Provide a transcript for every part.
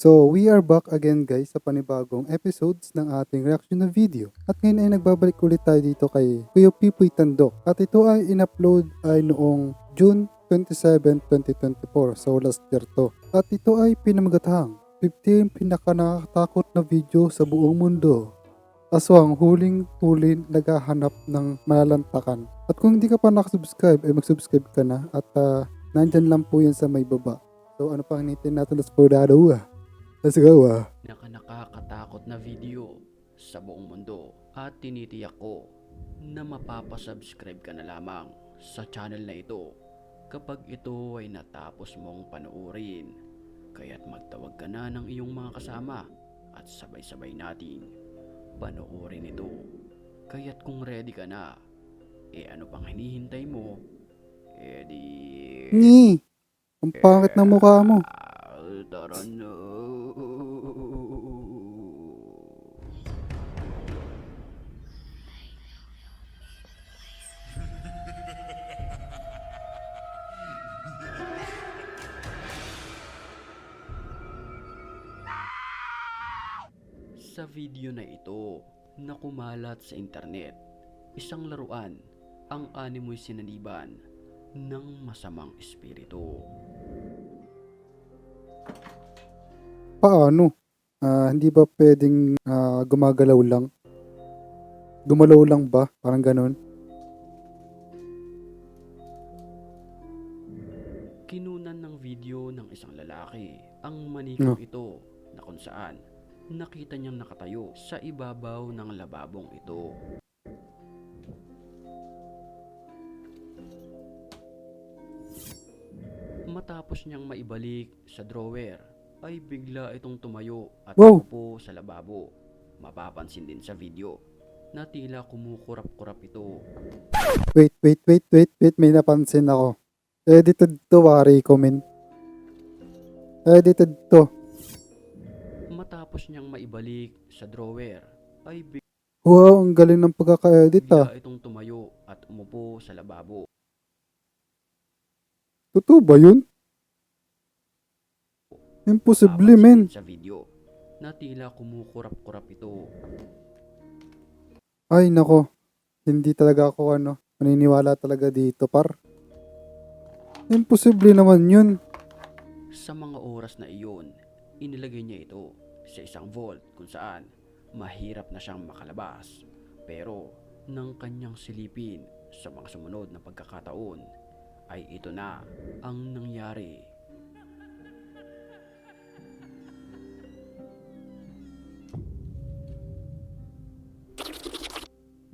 So, we are back again guys sa panibagong episodes ng ating reaction na video. At ngayon ay nagbabalik ulit tayo dito kay Kuya Pipoy Tandok. At ito ay in-upload ay noong June 27, 2024. So, last year to. At ito ay pinamagatahang 15 pinakanakatakot na video sa buong mundo. Aswang huling-huli naghahanap ng malalantakan. At kung hindi ka pa nakasubscribe, ay mag-subscribe ka na. At nandyan lang po yan sa may baba. So, ano pang hinitin natin? Let's go, Let's go Nakakatakot na video sa buong mundo at tinitiyak ko na mapapasubscribe ka na lamang sa channel na ito kapag ito ay natapos mong panoorin. Kaya't magtawag ka na ng iyong mga kasama at sabay-sabay nating panoorin ito. Kaya't kung ready ka na, ano pang hinihintay mo? Ni! Ang pangit ng mukha mo. Tara na. Sa video na ito na kumalat sa internet, isang laruan ang animoy sinaniban ng masamang espiritu. Paano? Hindi ba pwedeng gumagalaw lang? Gumalaw lang ba? Parang ganun. Kinunan ng video ng isang lalaki ang manikang ito na kung saan nakita niyang nakatayo sa ibabaw ng lababong ito. Matapos niyang maibalik sa drawer, ay bigla itong tumayo at umupo sa lababo. Mapapansin din sa video na tila kumukurap-kurap ito. Wait. May napansin ako. Edited to, wari ko, men. Edited to. Matapos niyang maibalik sa drawer, ay Wow, ang galing ng pagkaka-edit bigla itong tumayo at umupo sa lababo. Totoo ba yun? Imposible, men. Sa video na tila kumukurap-kurap ito. Ay, nako. Hindi talaga ako maniniwala talaga dito, par. Imposible naman yun. Sa mga oras na iyon, inilagay niya ito sa isang vault kung saan mahirap na siyang makalabas. Pero nang kanyang silipin sa mga sumunod na pagkakataon, ay ito na ang nangyari.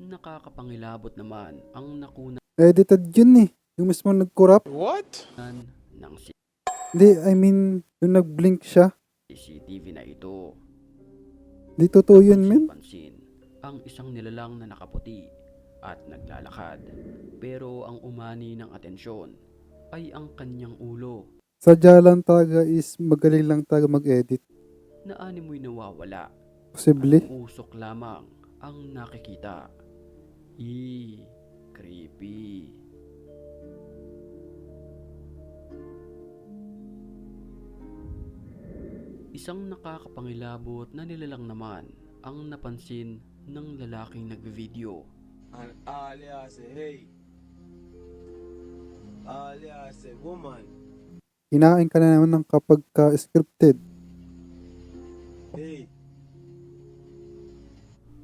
Nakakapangilabot naman ang nakunan Edited yun eh. Yung mismo nag-corrupt. What? ng Hindi, I mean, yung nag-blink siya. CCTV na ito. Di totoo yun, men. Pansin ang isang nilalang na nakaputi at naglalakad. Pero ang umani ng atensyon ay ang kanyang ulo. Sadya lang talaga is magaling lang talaga mag-edit. Na animoy nawawala. Posible. Ang usok lamang ang nakikita. Creepy. Isang nakakapangilabot na nilalang naman ang napansin ng lalaking nagvideo. And alias hey. Alias woman. Hinain ka na naman ng kapag ka-scripted. Hey.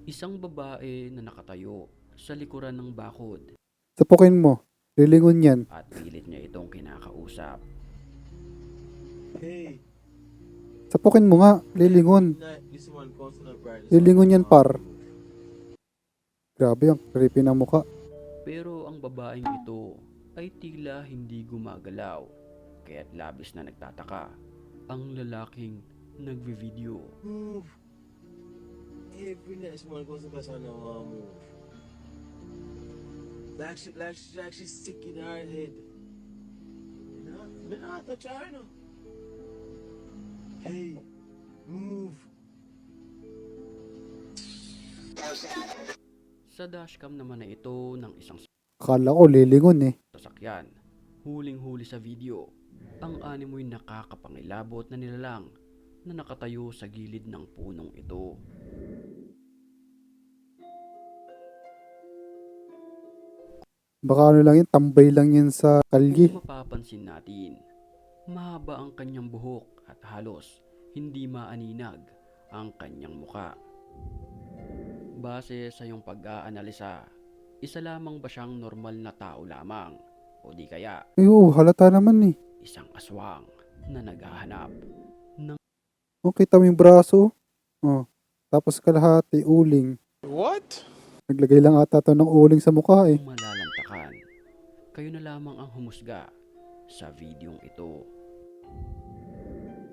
Isang babae na nakatayo sa likuran ng bakod. Sapukin mo. Lilingon yan. At pilit niya itong kinakausap. Hey. Sapukin mo nga. Lilingon. This one comes to the bride. Lilingon yan, par. Grabe, ang creepy ng muka. Pero ang babaeng ito ay tila hindi gumagalaw. Kaya't labis na nagtataka ang lalaking nagvi-video. Move. Every next one goes to the best on the move. Like she's sick in her head. Not touch her, no. Hey, move. Sa dashcam naman na ito ng isang Akala ko lilingon eh. sasakyan, huling-huli sa video, ang animoy nakakapangilabot na nilalang na nakatayo sa gilid ng punong ito. Baka ano lang yun, tambay lang yan sa kalye. Kung mapapansin natin, mahaba ang kanyang buhok at halos hindi maaninag ang kanyang muka. Base sa iyong pag-aanalisa, isa lamang ba siyang normal na tao lamang o di kaya Ay, oo, halata naman eh. isang aswang na naghahanap ng Oh, kita mo yung braso. Oh, tapos kalahati, uling. What? Naglagay lang ata to ng uling sa mukha eh. malalantakan? Kayo na lamang ang humusga sa videong ito.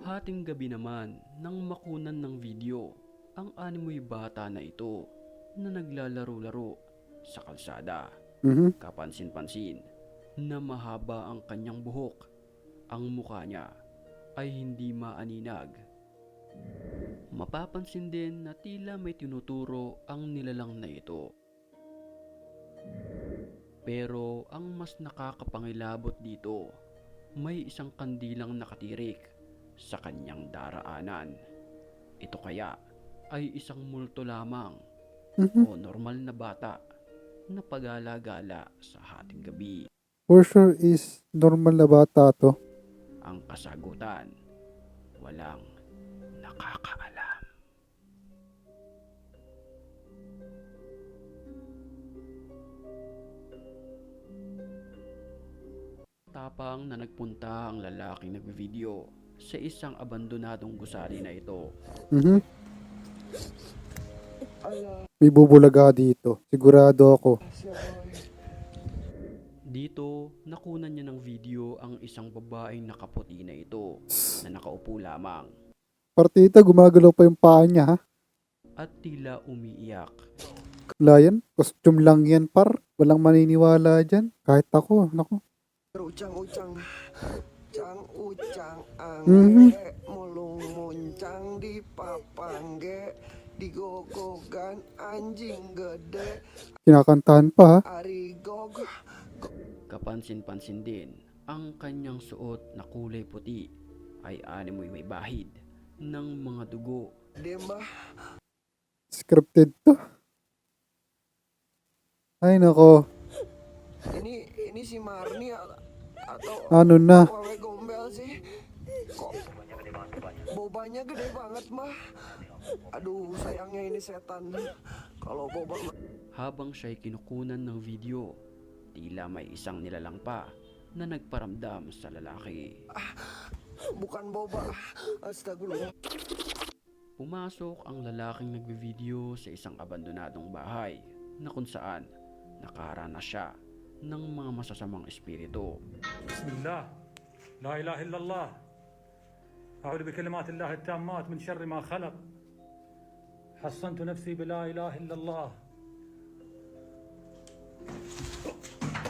Hating gabi naman nang makunan ng video ang animoy bata na ito na naglalaro-laro sa kalsada. Mhm. Kapansin-pansin na mahaba ang kanyang buhok. Ang mukha niya ay hindi maaninag. Mapapansin din na tila may tinuturo ang nilalang na ito. Pero ang mas nakakapangilabot dito, may isang kandilang nakatirik sa kanyang daraanan. Ito kaya ay isang multo lamang Mhm. o normal na bata na pagala-gala sa hating gabi? For sure is normal na bata to. Ang kasagutan, walang nakakaalam. Tapang na nagpunta ang lalaking nagvideo sa isang abandonadong gusali na ito. Mhm. May bubulaga dito. Sigurado ako. Dito, nakunan niya ng video ang isang babaeng nakaputi na ito na nakaupo lamang Partita, gumagalaw pa yung paa niya ha. at tila umiiyak. Layan, costume lang yan par. Walang maniniwala dyan. Kahit ako, naku. Ucang-ucang, cang-ucang, Mhm. angge, mulung muncang di papangge, digogogan anjing gede, Kinakantahan pa ha. arigog, Kapansin-pansin din ang kanyang suot na kulay puti ay animoy may bahid ng mga dugo. demba, Scripted to. Ay nako. ini si Marni atau Ano na? Wawe Gombel sih, kok bobanya gede banget mah, aduh sayangnya ini setan, kalau boba Habang siya'y kinukunan ng video, tila may isang nilalang pa na nagparamdam sa lalaki. bukan boba, astagfirullah. Pumasok ang lalaking nagbe-video sa isang abandonadong bahay na kung saan nakaranas siya ng mga masasamang espiritu. بسم الله لا إله إلا الله أعوذ بكلمات الله التامات من شر ما خلق حصنت نفسي بلا إله إلا الله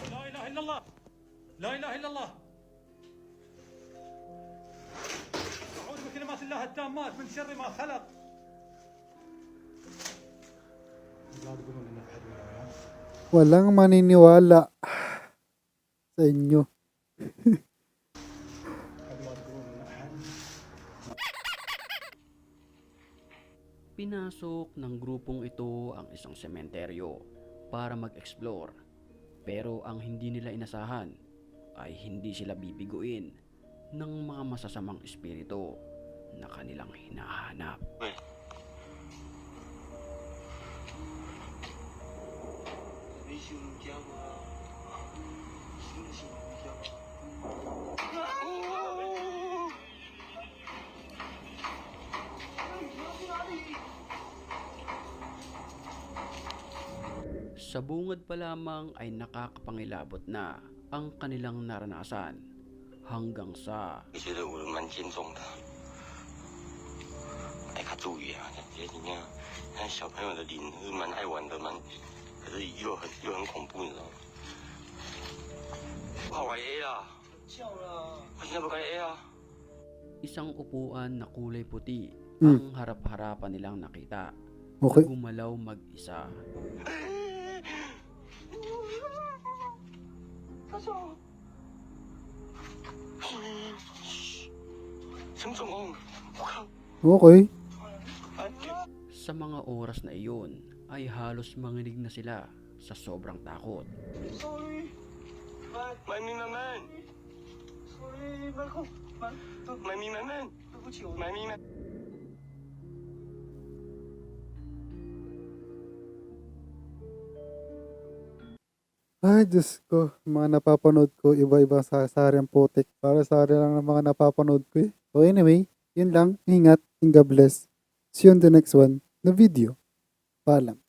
لا إله إلا الله لا إله إلا الله أعوذ بكلمات الله التامات من شر ما خلق لا تقولون إن أحد ولا Walang maniniwala sa inyo. لا تقولون إن أحد Pinasok ng grupong ito ang isang sementeryo para mag-explore. Pero ang hindi nila inasahan ay hindi sila bibiguin ng mga masasamang espiritu na kanilang hinahanap. Sa bungad pa lamang ay nakakapangilabot na ang kanilang naranasan hanggang sa 我觉得我蛮严重的，哎，他注意啊，这人家看小朋友的灵是蛮爱玩的，可是又很恐怖，你知道吗？不好玩 A 啦，叫了。我现在不该 A 啊。 isang upuan na kulay puti Hmm. ang harap-harapan nilang nakita. Okay. Gumalaw mag-isa. 他说，什么状况？我靠， Okay. Sa mga oras na iyon ay halos manginig na sila sa sobrang takot. My mi man man. My mi man man. My mi man. Ay, Diyos ko. Mga napapanood ko, iba-ibang sari ang putik. Para sari lang ng mga napapanood ko eh. So anyway, yun lang. Ingat and God bless. See you on the next one na video. Paalam.